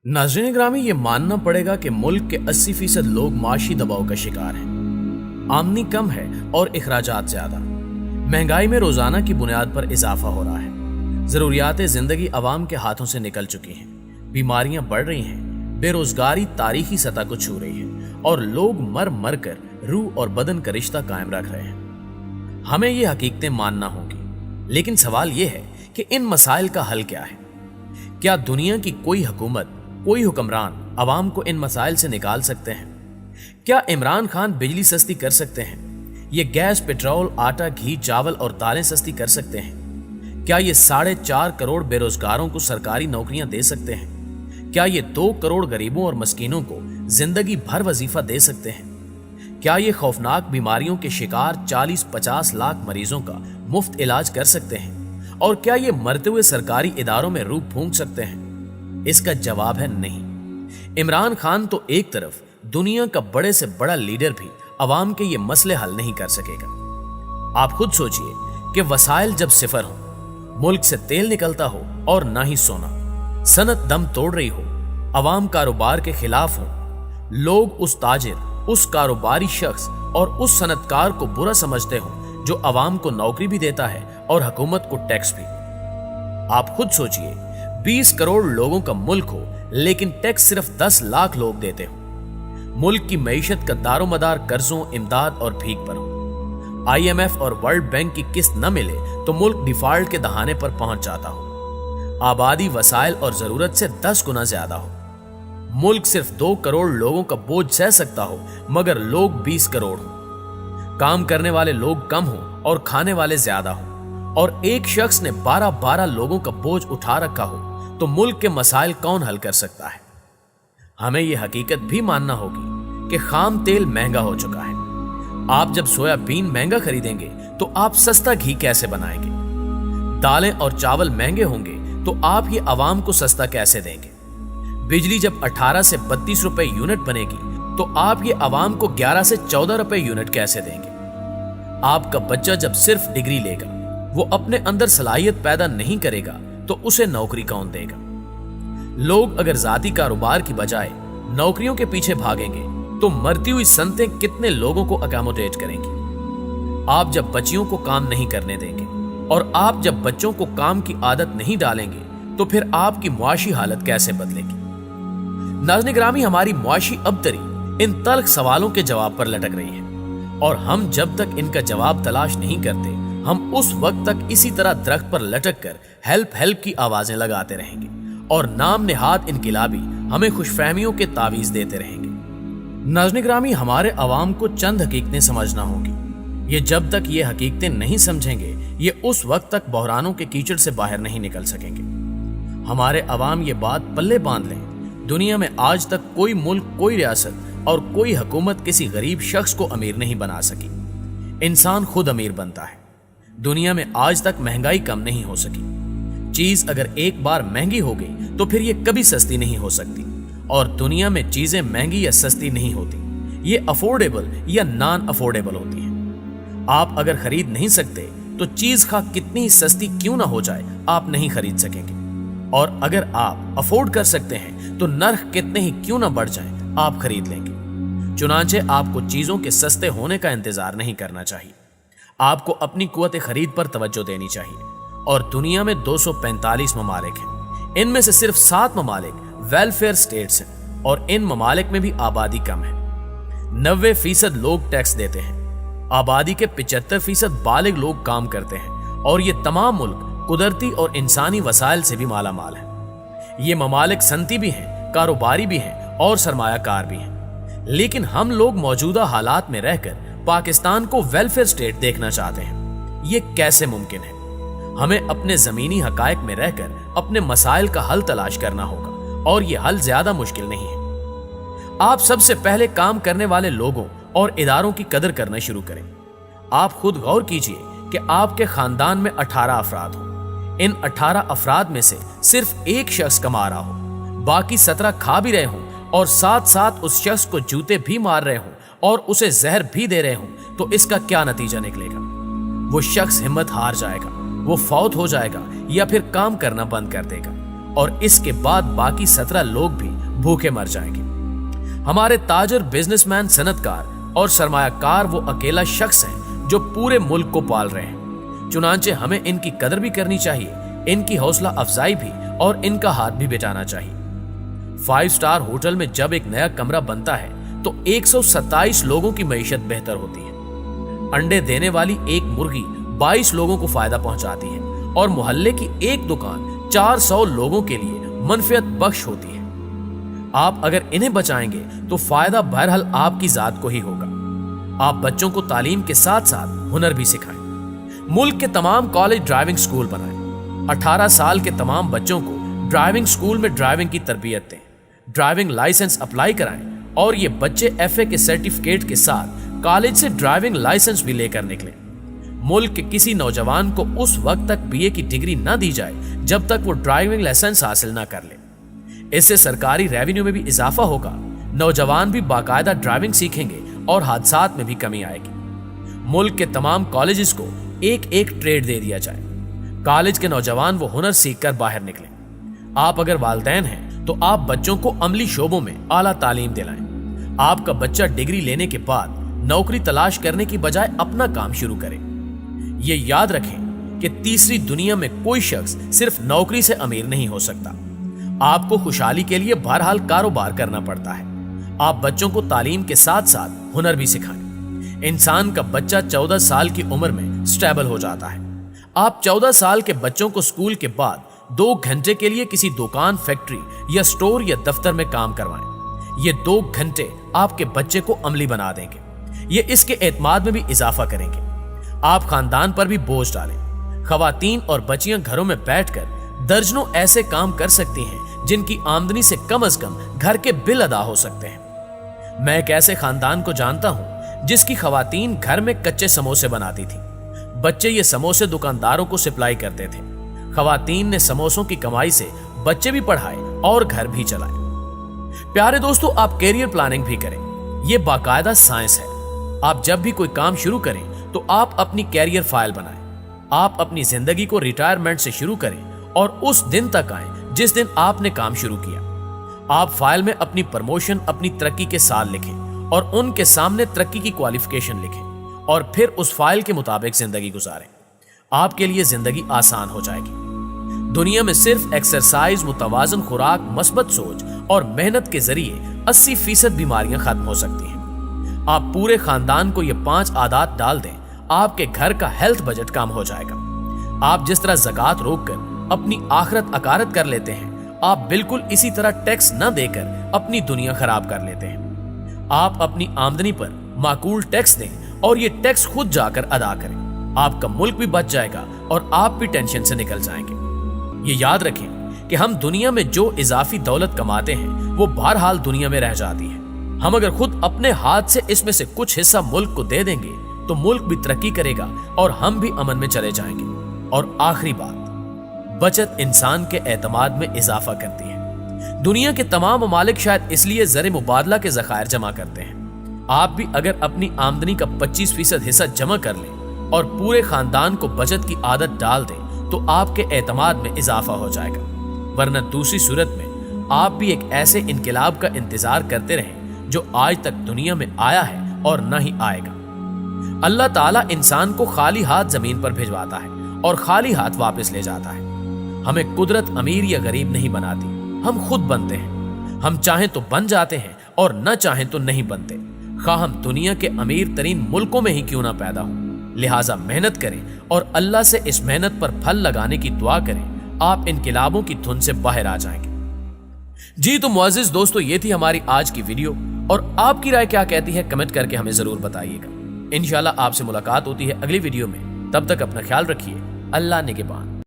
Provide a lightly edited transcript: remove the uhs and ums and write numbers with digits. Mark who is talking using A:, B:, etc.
A: नाज़रीन ग्रामी, ये मानना पड़ेगा कि मुल्क के 80% लोग माशी दबाव का शिकार हैं। आमदनी कम है और इखराजात ज्यादा। महंगाई में रोजाना की बुनियाद पर इजाफा हो रहा है। जरूरियात जिंदगी अवाम के हाथों से निकल चुकी हैं। बीमारियां बढ़ रही हैं। बेरोजगारी तारीखी सतह को छू रही है और लोग मर मर कर रूह और बदन का रिश्ता कायम रख रहे हैं। हमें ये हकीकतें मानना होगी, लेकिन सवाल यह है कि इन मसाइल का हल क्या है। क्या दुनिया की कोई हुकूमत, कोई हुक्मरान अवाम को इन मसाइल से निकाल सकते हैं? क्या इमरान खान बिजली सस्ती कर सकते हैं? ये गैस, पेट्रोल, आटा, घी, चावल और दालें सस्ती कर सकते हैं? क्या ये 4.5 करोड़ बेरोजगारों को सरकारी नौकरियां दे सकते हैं? क्या ये 2 करोड़ गरीबों और मस्कीनों को जिंदगी भर वजीफा दे सकते हैं? क्या ये खौफनाक बीमारियों के शिकार 40-50 लाख मरीजों का मुफ्त इलाज कर सकते हैं? और क्या ये मरते हुए सरकारी इदारों में रूह फूंक सकते हैं? इसका जवाब है नहीं। इमरान खान तो एक तरफ दुनिया का बड़े से बड़ा लीडर भी अवाम के ये मसले हल नहीं कर सकेगा। आप खुद सोचिए कि वसाइल जब सिफर हो, मुल्क से तेल निकलता हो और ना ही सोना, सनत दम तोड़ रही हो, अवाम कारोबार के खिलाफ हो, लोग उस ताजिर, उस कारोबारी शख्स और उस सनतकार को बुरा समझते हो जो अवाम को नौकरी भी देता है और हुकूमत को टैक्स भी। आप खुद सोचिए, 20 करोड़ लोगों का मुल्क हो लेकिन टैक्स सिर्फ 10 लाख लोग देते हो। मुल्क की मईशत का दारोमदार कर्जों, इमदाद और भीख पर हो। IMF और वर्ल्ड बैंक की किस्त न मिले तो मुल्क डिफॉल्ट के दहाने पर पहुंच जाता हो। आबादी, वसाइल और जरूरत से 10 गुना ज्यादा हो। मुल्क सिर्फ 2 करोड़ लोगों का बोझ सह सकता हो मगर लोग 20 करोड़ हो। काम करने वाले लोग कम हो और खाने वाले ज्यादा हो और एक शख्स ने 12-12 लोगों का बोझ उठा रखा हो तो मुल्क के मसाइल कौन हल कर सकता है? हमें यह हकीकत भी मानना होगी कि खाम तेल महंगा हो चुका है। आप जब सोयाबीन महंगा खरीदेंगे तो आप सस्ता घी कैसे बनाएंगे? दालें और चावल महंगे होंगे तो आप ये अवाम को सस्ता कैसे देंगे? बिजली जब 18 से 32 रुपए यूनिट बनेगी तो आप ये अवाम को 11 से 14 रुपए यूनिट कैसे देंगे? आपका बच्चा जब सिर्फ डिग्री लेगा, वो अपने अंदर सलाहियत पैदा नहीं करेगा तो उसे नौकरी कौन देगा? लोग अगर जाती कारोबार की बजाय नौकरियों के पीछे भागेंगे तो मरती हुई सनतें कितने लोगों को अकोमोडेट करेंगी? आप जब बच्चियों को काम नहीं करने देंगे और आप जब बच्चों को काम की आदत नहीं डालेंगे तो फिर आपकी मुआशी हालत कैसे बदलेगी? नाज़रीन ग्रामी, हमारी मुआशी अबतरी इन तल्ख सवालों के जवाब पर लटक रही है और हम जब तक इनका जवाब तलाश नहीं करते, हम उस वक्त तक इसी तरह दरख्त पर लटक कर हेल्प हेल्प की आवाजें लगाते रहेंगे और नाम नेहाद इनकिलाबी हमें खुशफहमियों के तावीज देते रहेंगे। नाज़रीन ग्रामी, हमारे अवाम को चंद हकीकतें समझना होगी। ये जब तक ये हकीकतें नहीं समझेंगे, ये उस वक्त तक बहरानों के कीचड़ से बाहर नहीं निकल सकेंगे। हमारे अवाम ये बात पल्ले बांध लें, दुनिया में आज तक कोई मुल्क, कोई रियासत और कोई हुकूमत किसी गरीब शख्स को अमीर नहीं बना सकी। इंसान खुद अमीर बनता है। दुनिया में आज तक महंगाई कम नहीं हो सकी। चीज अगर एक बार महंगी हो गई तो फिर ये कभी सस्ती नहीं हो सकती। और दुनिया में चीजें महंगी या सस्ती नहीं होती, ये अफोर्डेबल या नॉन अफोर्डेबल होती हैं। आप अगर खरीद नहीं सकते तो चीज खा कितनी ही सस्ती क्यों ना हो जाए, आप नहीं खरीद सकेंगे। और अगर आप अफोर्ड कर सकते हैं तो नर्ख कितने ही क्यों ना बढ़ जाए, आप खरीद लेंगे। चुनांचे आपको चीजों के सस्ते होने का इंतजार नहीं करना चाहिए। आपको अपनी कुव्वत खरीद पर तवज्जो देनी चाहिए। और दुनिया में 245 ममालिक हैं। इनमें से सिर्फ 7 ममालिक वेलफेयर स्टेट्स हैं और इन ममालिक में भी आबादी कम है। 90% लोग टैक्स देते हैं। आबादी के 75% बालिग लोग काम करते हैं और ये तमाम मुल्क कुदरती और इंसानी वसाइल से भी माला माल है। ये ममालिक सनती भी हैं, कारोबारी भी हैं और सरमायाकार भी हैं। लेकिन हम लोग मौजूदा हालात में रहकर पाकिस्तान को वेलफेयर स्टेट देखना चाहते हैं। ये कैसे मुमकिन है? हमें अपने जमीनी हकायक में रहकर अपने मसाइल का हल तलाश करना होगा और ये हल ज्यादा मुश्किल नहीं है। आप सबसे पहले काम करने वाले लोगों और इदारों की कदर करना शुरू करें। आप खुद गौर कीजिए कि आपके खानदान में 18 अफराद हो। इन 18 अफराद में से सिर्फ एक शख्स कमा रहा हो, बाकी 17 खा भी रहे हों और साथ साथ उस शख्स को जूते भी मार रहे हों और उसे जहर भी दे रहे हों, तो इसका क्या नतीजा निकलेगा? वो शख्स हिम्मत हार जाएगा, वो फौत हो जाएगा या फिर काम करना बंद कर देगा और इसके बाद बाकी 17 लोग भी भूखे मर जाएंगे। हमारे ताजर, बिजनेसमैन, सनतकार और सरमायाकार वो अकेला शख्स है जो पूरे मुल्क को पाल रहे हैं। चुनांचे हमें इनकी कदर भी करनी चाहिए, इनकी हौसला अफजाई भी और इनका हाथ भी बचाना चाहिए। 5 स्टार होटल में जब एक नया कमरा बनता है तो 127 लोगों की मईशत बेहतर होती है। अंडे देने वाली एक मुर्गी 22 लोगों को फायदा पहुंचाती है और मोहल्ले की एक दुकान 400 लोगों के लिए मनफियत बख्श होती है। आप अगर इन्हें बचाएंगे तो फायदा बहरहाल आपकी जात को ही होगा। आप बच्चों को तालीम के साथ साथ हुनर भी सिखाएं। मुल्क के तमाम कॉलेज ड्राइविंग स्कूल बनाएं। 18 साल के तमाम बच्चों को ड्राइविंग स्कूल में ड्राइविंग की तरबियत दें। ड्राइविंग लाइसेंस अप्लाई कराएं और ये बच्चे FA के सर्टिफिकेट के साथ कॉलेज से ड्राइविंग लाइसेंस भी लेकर निकलें। मुल्क के किसी नौजवान को उस वक्त तक BA की डिग्री न दी जाए जब तक वो ड्राइविंग लाइसेंस हासिल न कर ले। इससे सरकारी रेवेन्यू में भी इजाफा होगा, नौजवान भी बाकायदा ड्राइविंग सीखेंगे और हादसात में भी कमी आएगी। मुल्क के तमाम कॉलेजेस को एक एक ट्रेड दे दिया जाए। कॉलेज के नौजवान वो हुनर सीख कर बाहर निकलें। आप अगर वालिदैन हैं तो आप बच्चों को अमली शोबों में आला तालीम दिलाएं। आपका बच्चा डिग्री लेने के बाद नौकरी तलाश करने की बजाय अपना काम शुरू करे। ये याद रखें कि तीसरी दुनिया में कोई शख्स सिर्फ नौकरी से अमीर नहीं हो सकता। आपको खुशहाली के लिए बहरहाल कारोबार करना पड़ता है। आप बच्चों को तालीम के साथ साथ हुनर भी सिखाएं। इंसान का बच्चा 14 साल की उम्र में स्टेबल हो जाता है। आप 14 साल के बच्चों को स्कूल के बाद 2 घंटे के लिए किसी दुकान, फैक्ट्री या स्टोर या दफ्तर में काम करवाएं। ये 2 घंटे आपके बच्चे को अमली बना देंगे। ये इसके एतमाद में भी इजाफा करेंगे। आप खानदान पर भी बोझ डालें। खवातीन और बच्चियां घरों में बैठकर दर्जनों ऐसे काम कर सकती हैं जिनकी आमदनी से कम घर के बिल अदा हो सकते हैं। मैं एक ऐसे खानदान को जानता हूं जिसकी खवातीन घर में कच्चे समोसे बनाती थी। बच्चे ये समोसे दुकानदारों को सप्लाई करते थे। खवातीन ने समोसों की कमाई से बच्चे भी पढ़ाए और घर भी चलाए। प्यारे दोस्तों, आप कैरियर प्लानिंग भी करें। ये बाकायदा साइंस है। आप जब भी कोई काम शुरू करें तो आप अपनी कैरियर फाइल बनाएं। आप अपनी जिंदगी को रिटायरमेंट से शुरू करें और उस दिन तक आएं जिस दिन आपने काम शुरू किया। आप फाइल में अपनी प्रमोशन, अपनी तरक्की के साल लिखें और उनके सामने तरक्की की क्वालिफिकेशन लिखें और फिर उस फाइल के मुताबिक जिंदगी गुजारें। आपके लिए जिंदगी आसान हो जाएगी। दुनिया में सिर्फ एक्सरसाइज, मुतवाजन खुराक, मस्बत सोच और मेहनत के जरिए 80% बीमारियां खत्म हो सकती हैं। आप पूरे खानदान को ये 5 आदत डाल दें, आपके घर का हेल्थ बजट कम हो जाएगा। आप जिस तरह ज़कात रोककर अपनी आखिरत अकारत कर लेते हैं, आप बिल्कुल इसी तरह टैक्स न देकर अपनी दुनिया खराब कर लेते हैं। आप अपनी आमदनी पर माकूल टैक्स दें और ये टैक्स खुद जाकर अदा करें। आपका मुल्क भी बच जाएगा और आप भी टेंशन से निकल जाएंगे। ये याद रखें कि हम दुनिया में जो इजाफी दौलत कमाते हैं वो बहरहाल दुनिया में रह जाती है। हम अगर खुद अपने हाथ से इसमें से कुछ हिस्सा मुल्क को दे देंगे तो मुल्क भी तरक्की करेगा और हम भी अमन में चले जाएंगे। और आखिरी बात, बचत इंसान के एतमाद में इजाफा करती है। दुनिया के तमाम ममालिक शायद इसलिए ज़र मुबादला के ज़खायर जमा करते हैं। आप भी अगर अपनी आमदनी का 25% हिस्सा जमा कर लें और पूरे खानदान को बचत की आदत डाल दें तो आपके एतमाद में इजाफा हो जाएगा। वरना दूसरी सूरत में आप भी एक ऐसे इनकलाब का इंतजार करते रहें जो आज तक दुनिया में आया है और न ही आएगा। अल्लाह ताला इंसान को खाली हाथ जमीन पर भिजवाता है और खाली हाथ वापस ले जाता है। हमें कुदरत अमीर या गरीब नहीं बनाती, हम खुद बनते हैं। हम चाहें तो बन जाते हैं और न चाहें तो नहीं बनते, खा हम दुनिया के अमीर तरीन मुल्कों में ही क्यों ना पैदा हो। लिहाजा मेहनत करें और अल्लाह से इस मेहनत पर फल लगाने की दुआ करें। आप इनकलाबों की धुन से बाहर आ जाएंगे। जी तो मुअज़्ज़िज़ दोस्तों, ये थी हमारी आज की वीडियो और आपकी राय क्या कहती है कमेंट करके हमें जरूर बताइएगा। इंशाल्लाह आपसे मुलाकात होती है अगली वीडियो में। तब तक अपना ख्याल रखिए। अल्लाह निगहबान।